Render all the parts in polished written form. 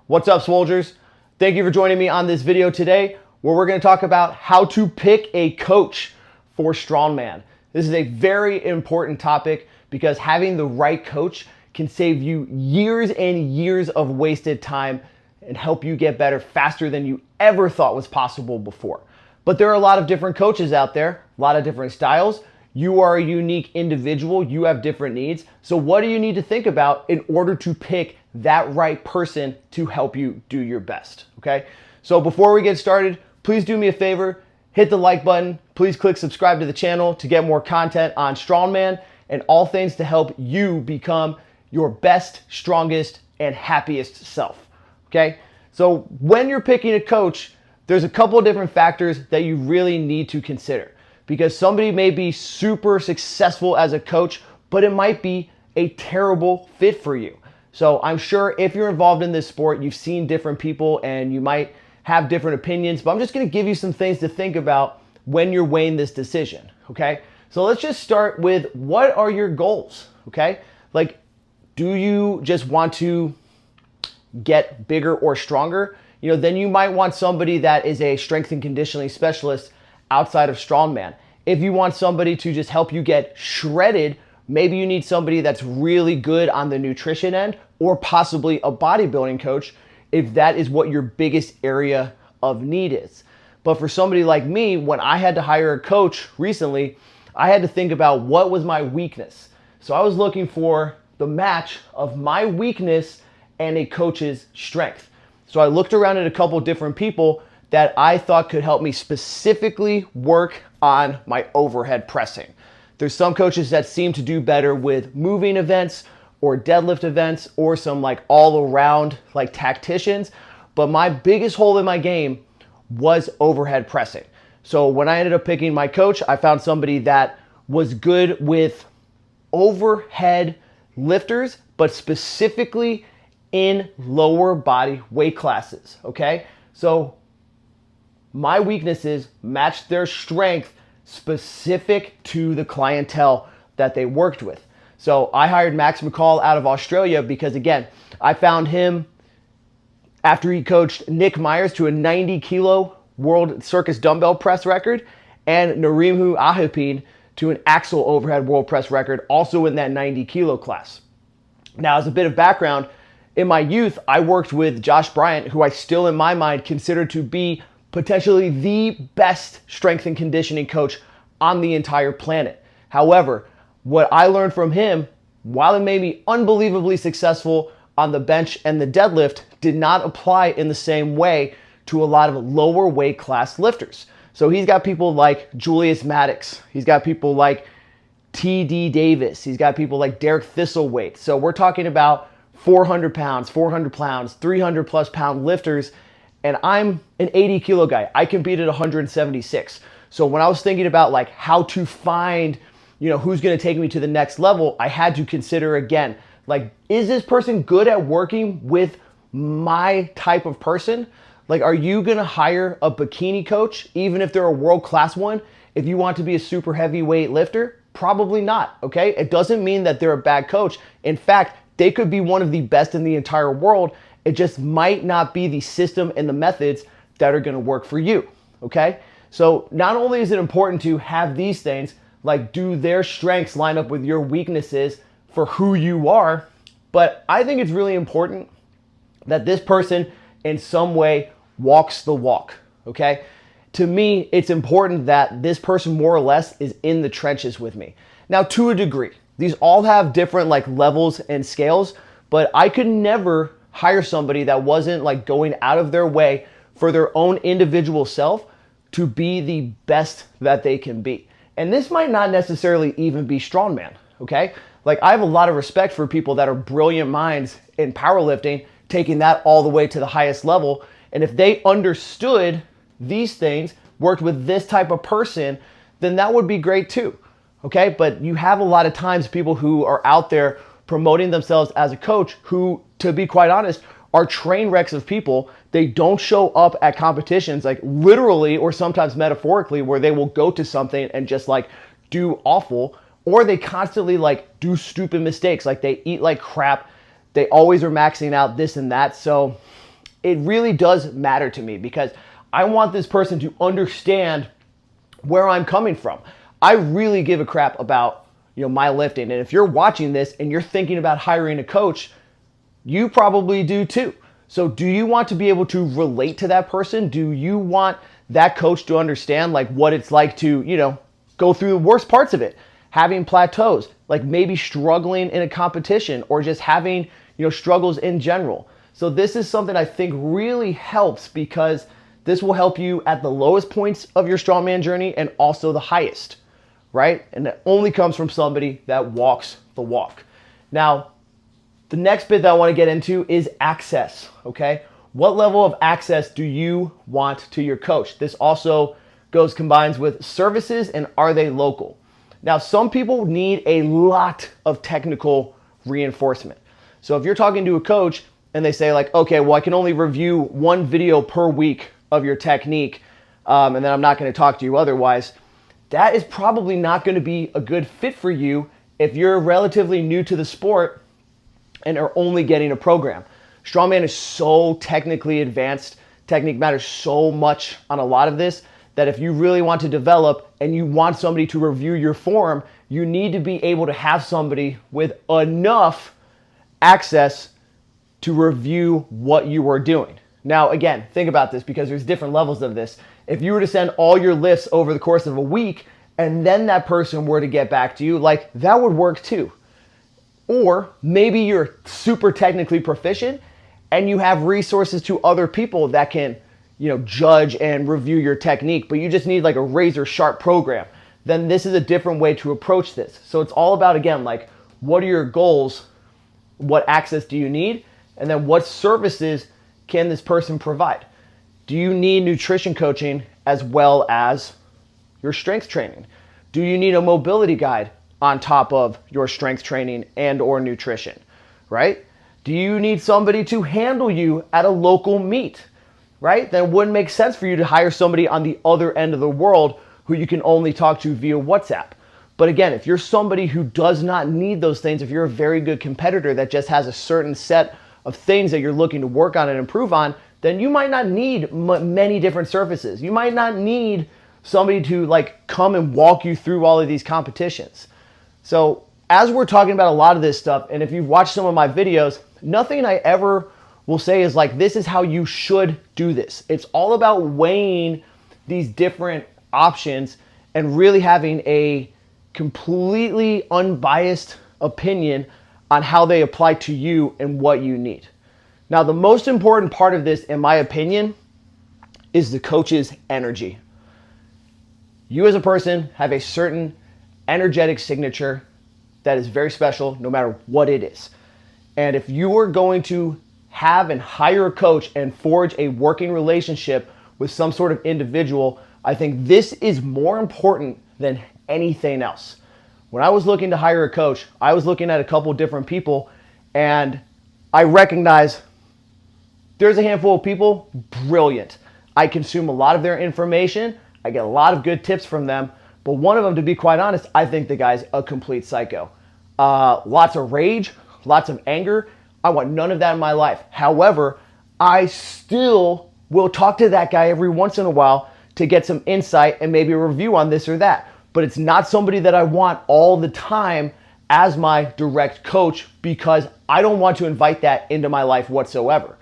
What's up, soldiers? Thank you for joining me on this video today, where we're going to talk about how to pick a coach for Strongman. This is a very important topic because having the right coach can save you years and years of wasted time and help you get better faster than you ever thought was possible before. But there are a lot of different coaches out there, a lot of different styles. You are a unique individual. You have different needs. So what do you need to think about in order to pick that right person to help you do your best? Okay. So before we get started, please do me a favor, hit the like button. Please click subscribe to the channel to get more content on Strongman and all things to help you become your best, strongest, and happiest self. Okay. So when you're picking a coach, there's a couple of different factors that you really need to consider. Because somebody may be super successful as a coach, but it might be a terrible fit for you. So I'm sure if you're involved in this sport, you've seen different people and you might have different opinions, but I'm just gonna give you some things to think about when you're weighing this decision, okay? So let's just start with, what are your goals, okay? Like, do you just want to get bigger or stronger? Then you might want somebody that is a strength and conditioning specialist outside of Strongman. If you want somebody to just help you get shredded, maybe you need somebody that's really good on the nutrition end, or possibly a bodybuilding coach if that is what your biggest area of need is. But for somebody like me, when I had to hire a coach recently, I had to think about what was my weakness. So I was looking for the match of my weakness and a coach's strength. So I looked around at a couple different people that I thought could help me specifically work on my overhead pressing. There's some coaches that seem to do better with moving events or deadlift events or some like all around like tacticians. But my biggest hole in my game was overhead pressing. So when I ended up picking my coach, I found somebody that was good with overhead lifters, but specifically in lower body weight classes, okay? So my weaknesses matched their strength specific to the clientele that they worked with. So I hired Max McCall out of Australia because, again, I found him after he coached Nick Myers to a 90 kilo world circus dumbbell press record and Narimu Ahipin to an axle overhead world press record, also in that 90 kilo class. Now, as a bit of background, in my youth, I worked with Josh Bryant, who I still in my mind consider to be potentially the best strength and conditioning coach on the entire planet. However, what I learned from him, while it made me unbelievably successful on the bench and the deadlift, did not apply in the same way to a lot of lower weight class lifters. So he's got people like Julius Maddox. He's got people like T.D. Davis. He's got people like Derek Thistlethwaite. So we're talking about 400 pounds, 400 pounds, 300 plus pound lifters. And I'm an 80 kilo guy. I compete at 176. So when I was thinking about like how to find, who's going to take me to the next level, I had to consider again, like, is this person good at working with my type of person? Like, are you going to hire a bikini coach, even if they're a world-class one, if you want to be a super heavyweight lifter? Probably not, okay? It doesn't mean that they're a bad coach. In fact, they could be one of the best in the entire world. It just might not be the system and the methods that are going to work for you, okay? So not only is it important to have these things, like, do their strengths line up with your weaknesses for who you are, but I think it's really important that this person in some way walks the walk, okay? To me, it's important that this person more or less is in the trenches with me. Now, to a degree, these all have different like levels and scales, but I could never hire somebody that wasn't like going out of their way for their own individual self to be the best that they can be. And this might not necessarily even be Strongman, okay? Like, I have a lot of respect for people that are brilliant minds in powerlifting, taking that all the way to the highest level. And if they understood these things, worked with this type of person, then that would be great too, okay? But you have a lot of times people who are out there promoting themselves as a coach who, to be quite honest, are train wrecks of people. They don't show up at competitions, like literally or sometimes metaphorically, where they will go to something and just like do awful, or they constantly like do stupid mistakes, like they eat like crap. They always are maxing out this and that. So it really does matter to me because I want this person to understand where I'm coming from. I really give a crap about, my lifting. And if you're watching this and you're thinking about hiring a coach, you probably do too. So do you want to be able to relate to that person? Do you want that coach to understand like what it's like to, go through the worst parts of it, having plateaus, like maybe struggling in a competition or just having, struggles in general. So this is something I think really helps because this will help you at the lowest points of your strongman journey and also the highest, right? And that only comes from somebody that walks the walk. Now, the next bit that I want to get into is access, okay? What level of access do you want to your coach? This also combines with services and are they local? Now, some people need a lot of technical reinforcement. So if you're talking to a coach and they say like, okay, well, I can only review one video per week of your technique, and then I'm not going to talk to you otherwise, that is probably not going to be a good fit for you if you're relatively new to the sport and are only getting a program. Strongman is so technically advanced. Technique matters so much on a lot of this that if you really want to develop and you want somebody to review your form, you need to be able to have somebody with enough access to review what you are doing. Now, again, think about this because there's different levels of this. If you were to send all your lifts over the course of a week and then that person were to get back to you, like that would work too. Or maybe you're super technically proficient and you have resources to other people that can, judge and review your technique, but you just need like a razor sharp program. Then this is a different way to approach this. So it's all about, again, like what are your goals? What access do you need? And then what services can this person provide? Do you need nutrition coaching as well as your strength training? Do you need a mobility guide on top of your strength training and or nutrition, right? Do you need somebody to handle you at a local meet, right? Then it wouldn't make sense for you to hire somebody on the other end of the world who you can only talk to via WhatsApp. But again, if you're somebody who does not need those things, if you're a very good competitor that just has a certain set of things that you're looking to work on and improve on, then you might not need many different services. You might not need somebody to like come and walk you through all of these competitions. So as we're talking about a lot of this stuff, and if you've watched some of my videos, nothing I ever will say is like, this is how you should do this. It's all about weighing these different options and really having a completely unbiased opinion on how they apply to you and what you need. Now, the most important part of this, in my opinion, is the coach's energy. You as a person have a certain energetic signature that is very special no matter what it is. And if you are going to have and hire a coach and forge a working relationship with some sort of individual, I think this is more important than anything else. When I was looking to hire a coach, I was looking at a couple different people and I recognize there's a handful of people, brilliant. I consume a lot of their information. I get a lot of good tips from them. But one of them, to be quite honest, I think the guy's a complete psycho. Lots of rage, lots of anger. I want none of that in my life. However, I still will talk to that guy every once in a while to get some insight and maybe a review on this or that. But it's not somebody that I want all the time as my direct coach because I don't want to invite that into my life whatsoever.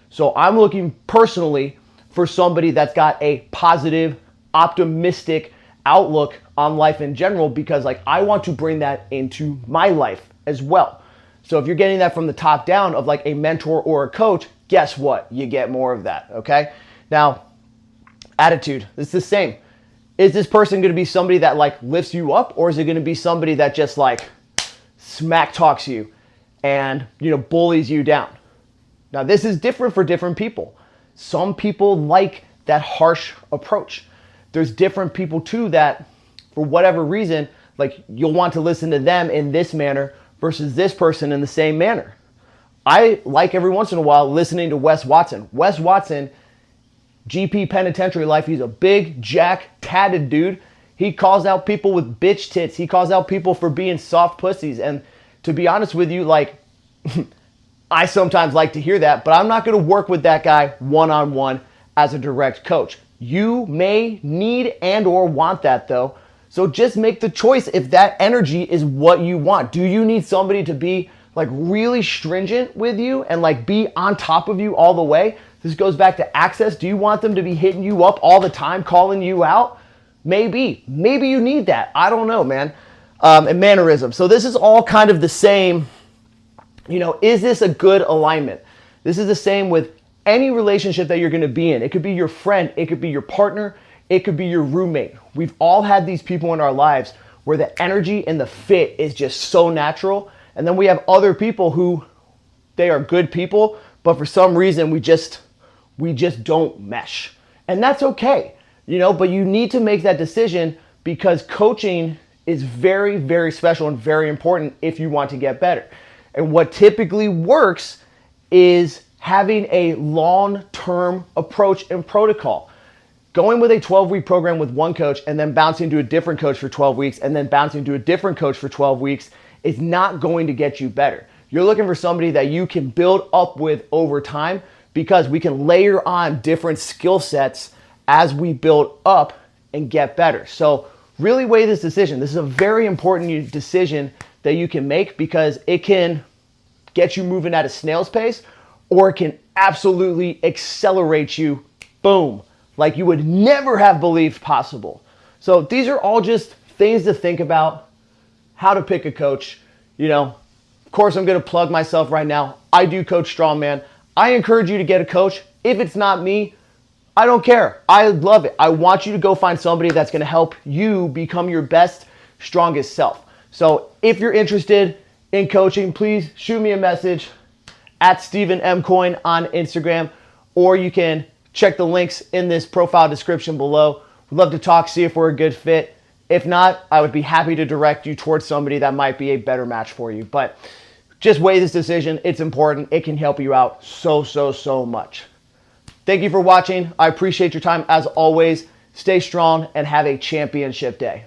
So I'm looking personally for somebody that's got a positive, optimistic outlook on life in general because like I want to bring that into my life as well. So if you're getting that from the top down of like a mentor or a coach, guess what? You get more of that, okay? Now, attitude, it's the same. Is this person going to be somebody that like lifts you up, or is it going to be somebody that just like smack talks you and, bullies you down? Now, this is different for different people. Some people like that harsh approach. There's different people too that for whatever reason, like you'll want to listen to them in this manner versus this person in the same manner. I like every once in a while listening to Wes Watson. Wes Watson, GP penitentiary life, he's a big, jack, tatted dude. He calls out people with bitch tits. He calls out people for being soft pussies. And to be honest with you, like, I sometimes like to hear that, but I'm not going to work with that guy one-on-one as a direct coach. You may need and or want that though. So just make the choice if that energy is what you want. Do you need somebody to be like really stringent with you and like be on top of you all the way? This goes back to access. Do you want them to be hitting you up all the time, calling you out? Maybe you need that. I don't know, man. And mannerism. So this is all kind of the same. You know, is this a good alignment? This is the same with any relationship that you're going to be in. It could be your friend, it could be your partner, it could be your roommate. We've all had these people in our lives where the energy and the fit is just so natural. And then we have other people who they are good people, but for some reason we just don't mesh. And that's okay. You know, but you need to make that decision because coaching is very, very special and very important if you want to get better. And what typically works is having a long-term approach and protocol. Going with a 12-week program with one coach and then bouncing to a different coach for 12 weeks and then bouncing to a different coach for 12 weeks is not going to get you better. You're looking for somebody that you can build up with over time because we can layer on different skill sets as we build up and get better. So really weigh this decision. This is a very important decision that you can make because it can get you moving at a snail's pace or it can absolutely accelerate you, boom, like you would never have believed possible. So these are all just things to think about, how to pick a coach. You know, of course, I'm going to plug myself right now. I do coach Strongman. I encourage you to get a coach. If it's not me, I don't care. I love it. I want you to go find somebody that's going to help you become your best, strongest self. So if you're interested in coaching, please shoot me a message at Stephen M. Coyne on Instagram, or you can check the links in this profile description below. We'd love to talk, see if we're a good fit. If not, I would be happy to direct you towards somebody that might be a better match for you. But just weigh this decision. It's important. It can help you out so much. Thank you for watching. I appreciate your time as always. Stay strong and have a championship day.